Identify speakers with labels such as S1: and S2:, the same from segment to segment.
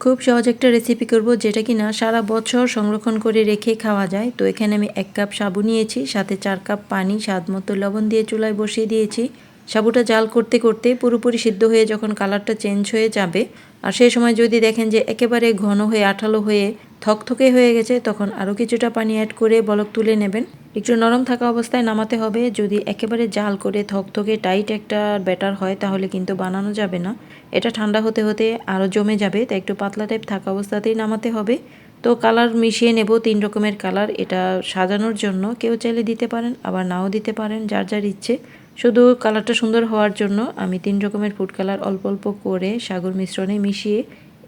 S1: খুব সহজ একটা রেসিপি করব যেটা কিনা সারা বছর সংরক্ষণ করে রেখে খাওয়া যায়। তো এখানে আমি 1 কাপ সাবু নিয়েছি, সাথে 4 কাপ পানি, স্বাদ মতো লবণ দিয়ে চুলায় বসিয়ে দিয়েছি। সাবুটা জাল করতে করতে পুরোপুরি সিদ্ধ হয়ে যখন কালারটা চেঞ্জ হয়ে যাবে, আর সেই সময় যদি দেখেন যে একেবারে ঘন হয়ে আঠালো হয়ে থকথকে হয়ে গেছে, তখন আরও কিছুটা পানি অ্যাড করে বলক তুলে নেবেন। একটু নরম থাকা অবস্থায় নামাতে হবে। যদি একেবারে জাল করে থকথকে টাইট একটা ব্যাটার হয় তাহলে কিন্তু বানানো যাবে না। এটা ঠান্ডা হতে হতে আরও জমে যাবে, তাই একটু পাতলা টাইপ থাকা অবস্থাতেই নামাতে হবে। তো কালার মিশিয়ে নেব 3 রকমের কালার। এটা সাজানোর জন্য কেউ চাইলে দিতে পারেন, আবার নাও দিতে পারেন, যার যার ইচ্ছে। শুধু কালারটা সুন্দর হওয়ার জন্য আমি 3 রকমের ফুড কালার অল্প অল্প করে সাগর মিশ্রণে মিশিয়ে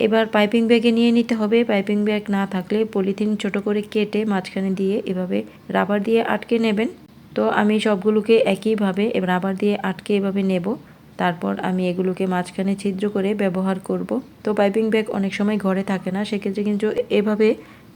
S1: এবার পাইপিং ব্যাগে নিয়ে নিতে হবে। পাইপিং ব্যাগ না থাকলে পলিথিন ছোট করে কেটে মাঝখানে দিয়ে এভাবে রাবার দিয়ে আটকে নেবেন। তো আমি সবগুলোকে একইভাবে রাবার দিয়ে আটকে এভাবে নেব। তারপর আমি এগুলোকে মাঝখানে ছিদ্র করে ব্যবহার করব। তো পাইপিং ব্যাগ অনেক সময় ঘরে থাকে না, সেক্ষেত্রে কিন্তু এভাবে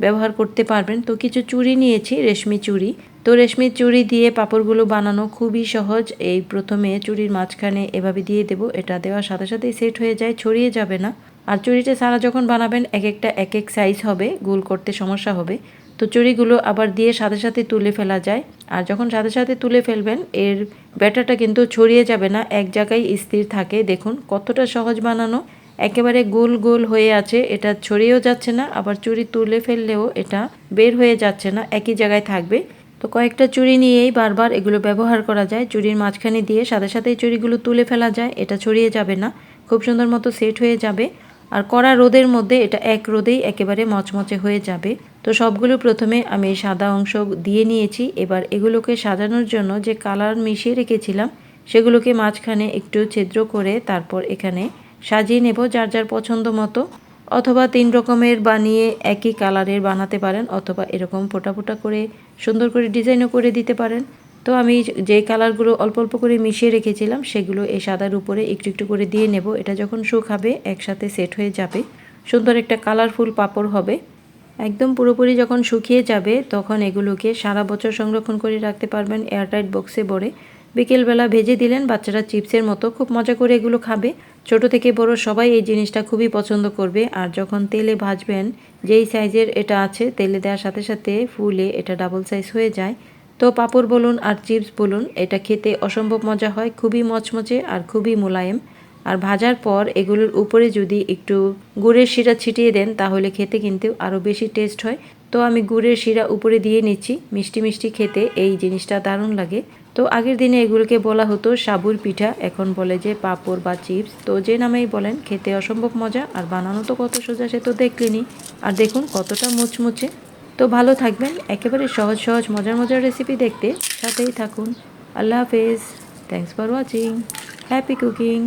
S1: ব্যবহার করতে পারবেন। তো কিছু চুড়ি নিয়েছি, রেশমি চুড়ি। তো রেশমি চুড়ি দিয়ে পাঁপড়গুলো বানানো খুবই সহজ। এই প্রথমে চুড়ির মাঝখানে এভাবে দিয়ে দেব। এটা দেওয়ার সাথে সাথেই সেট হয়ে যায়, ছড়িয়ে যাবে না। আর চুড়িটা ছাড়া যখন বানাবেন এক একটা এক এক সাইজ হবে, গোল করতে সমস্যা হবে। তো চুড়িগুলো আবার দিয়ে সাথে সাথে তুলে ফেলা যায়। আর যখন সাথে সাথে তুলে ফেলবেন এর ব্যাটারটা কিন্তু ছড়িয়ে যাবে না, এক জায়গায় স্থির থাকে। দেখুন কতটা সহজ বানানো, একেবারে গোল গোল হয়ে আছে, এটা ছড়িয়েও যাচ্ছে না, আবার চুড়ি তুলে ফেললেও এটা বের হয়ে যাচ্ছে না, একই জায়গায় থাকবে। তো কয়েকটা চুড়ি নিয়েই বারবার এগুলো ব্যবহার করা যায়। চুড়ির মাঝখানে দিয়ে সাথে সাথেই চুড়িগুলো তুলে ফেলা যায়, এটা ছড়িয়ে যাবে না, খুব সুন্দর মতো সেট হয়ে যাবে। আর কড়া রোদের মধ্যে এটা এক রোদেই একেবারে মচমচে হয়ে যাবে। তো সবগুলো প্রথমে আমি সাদা অংশ দিয়ে নিয়েছি। এবার এগুলোকে সাজানোর জন্য যে কালার মিশিয়ে রেখেছিলাম সেগুলোকে মাঝখানে একটু ছিদ্র করে তারপর এখানে সাজিয়ে নেব যার যার পছন্দ মতো। অথবা 3 রকমের বানিয়ে একই কালারের বানাতে পারেন, অথবা এরকম ফোঁটা ফোঁটা করে সুন্দর করে ডিজাইনও করে দিতে পারেন। তো আমি যে কালারগুলো অল্প অল্প করে মিশিয়ে রেখেছিলাম সেগুলো এই সাদার উপরে একটু একটু করে দিয়ে নেব। এটা যখন শুকাবে একসাথে সেট হয়ে যাবে, সুন্দর একটা কালারফুল পাঁপড় হবে। একদম পুরোপুরি যখন শুকিয়ে যাবে তখন এগুলোকে সারা বছর সংরক্ষণ করে রাখতে পারবেন এয়ারটাইট বক্সে ভরে। বিকেলবেলা ভেজে দিলেন, বাচ্চারা চিপসের মতো খুব মজা করে এগুলো খাবে। ছোট থেকে বড় সবাই এই জিনিসটা খুবই পছন্দ করবে। আর যখন তেলে ভাজবেন, যেই সাইজের এটা আছে, তেলে দেওয়ার সাথে সাথে ফুলে এটা ডাবল সাইজ হয়ে যায়। তো পাঁপড় বলুন আর চিপস বলুন, এটা খেতে অসম্ভব মজা হয়, খুবই মচমচে আর খুবই মোলায়েম। আর ভাজার পর এগুলোর উপরে যদি একটু গুড়ের শিরা ছিটিয়ে দেন তাহলে খেতে কিন্তু আরও বেশি টেস্ট হয়। তো আমি গুড়ের শিরা উপরে দিয়ে নিচ্ছি, মিষ্টি মিষ্টি খেতে এই জিনিসটা দারুণ লাগে। তো আগের দিনে এগুলোকে বলা হতো সাবুর পিঠা, এখন বলে যে পাঁপড় বা চিপস। তো যে নামেই বলেন, খেতে অসম্ভব মজা, আর বানানো তো কত সোজা সে তো দেখলেনি। আর দেখুন কতটা মুচমুচে। তো ভালো থাকবেন, একেবারে সহজ সহজ মজার মজার রেসিপি দেখতে সাথেই থাকুন। আল্লাহ হাফেজ, thanks for watching, happy cooking.